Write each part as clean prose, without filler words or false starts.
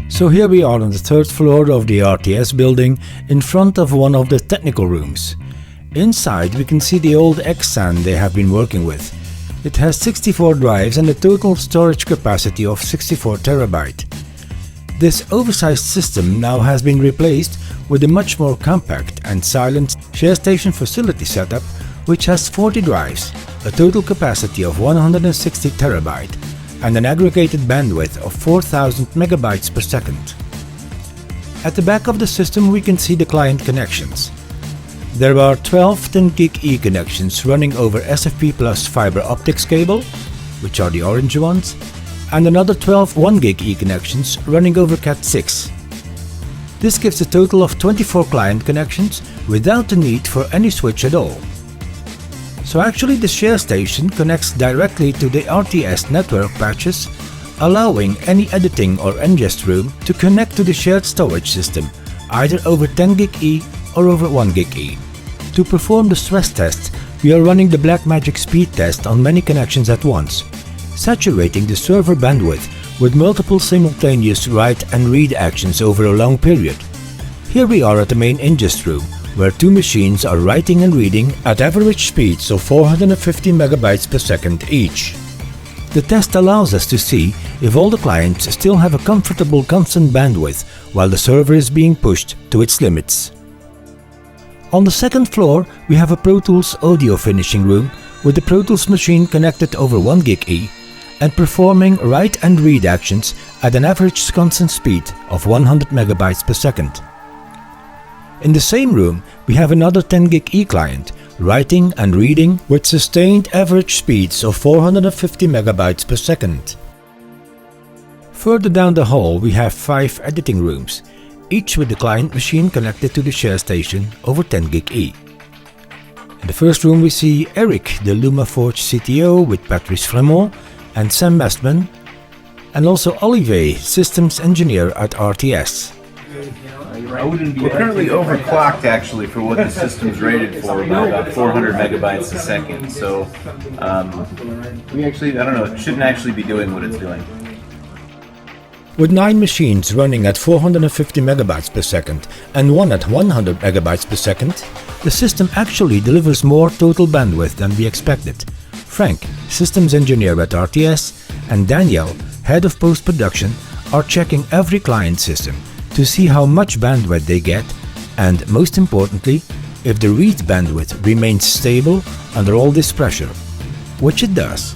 So here we are on the third floor of the RTS building in front of one of the technical rooms. Inside we can see the old Xsan they have been working with. It has 64 drives and a total storage capacity of 64 terabyte. This oversized system now has been replaced with a much more compact and silent ShareStation facility setup which has 40 drives, a total capacity of 160 terabyte and an aggregated bandwidth of 4000 megabytes per second. At the back of the system we can see the client connections. There are 12 10 gig E connections running over SFP Plus fiber optics cable, which are the orange ones, and another 12 1 gig E connections running over Cat6. This gives a total of 24 client connections without the need for any switch at all. So actually the ShareStation connects directly to the RTS network patches, allowing any editing or ingest room to connect to the shared storage system, either over 10 gig E or over 1 gig E. To perform the stress test, we are running the Blackmagic speed test on many connections at once, saturating the server bandwidth with multiple simultaneous write and read actions over a long period. Here we are at the main ingest room, where two machines are writing and reading at average speeds of 450 megabytes per second each. The test allows us to see if all the clients still have a comfortable constant bandwidth while the server is being pushed to its limits. On the second floor we have a Pro Tools audio finishing room with the Pro Tools machine connected over 1 gig E and performing write and read actions at an average constant speed of 100 megabytes per second. In the same room we have another 10 gig E client writing and reading with sustained average speeds of 450 megabytes per second. Further down the hall we have 5 editing rooms, each with the client machine connected to the ShareStation over 10 gig E. In the first room we see Eric, the LumaForge CTO with Patrice Fremont and Sam Mestman, and also Olivier, systems engineer at RTS. We're currently overclocked actually for what the system's rated for, about 400 megabytes a second. So we actually, I don't know, it shouldn't actually be doing what it's doing. With 9 machines running at 450 megabytes per second and one at 100 megabytes per second, the system actually delivers more total bandwidth than we expected. Frank, systems engineer at RTS, and Daniel, head of post-production, are checking every client system to see how much bandwidth they get and, most importantly, if the read bandwidth remains stable under all this pressure, which it does.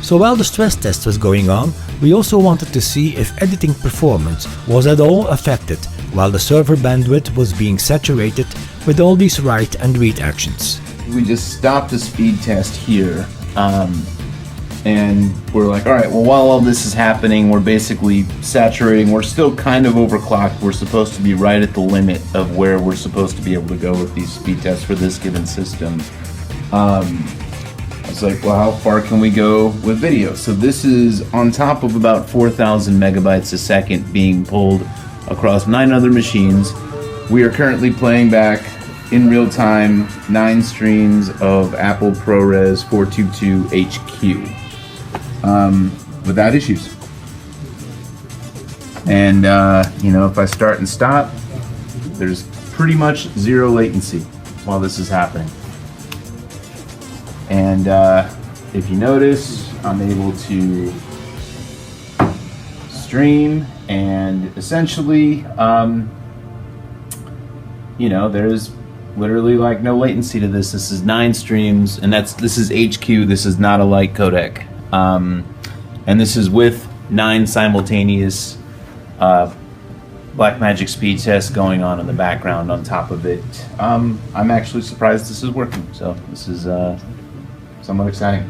So while the stress test was going on, we also wanted to see if editing performance was at all affected while the server bandwidth was being saturated with all these write and read actions. We just stopped the speed test here. And we're like, all right, well, while all this is happening, we're basically saturating. We're still kind of overclocked. We're supposed to be right at the limit of where we're supposed to be able to go with these speed tests for this given system. I was like, well, how far can we go with video? So this is on top of about 4,000 megabytes a second being pulled across 9 other machines. We are currently playing back in real time 9 streams of Apple ProRes 422 HQ. Without issues. And if I start and stop, there's pretty much 0 latency while this is happening. And if you notice, I'm able to stream, and essentially there's literally like no latency to this. This is 9 streams, and this is HQ. This is not a light codec. And this is with 9 simultaneous Blackmagic speed tests going on in the background on top of it. I'm actually surprised this is working, so this is somewhat exciting.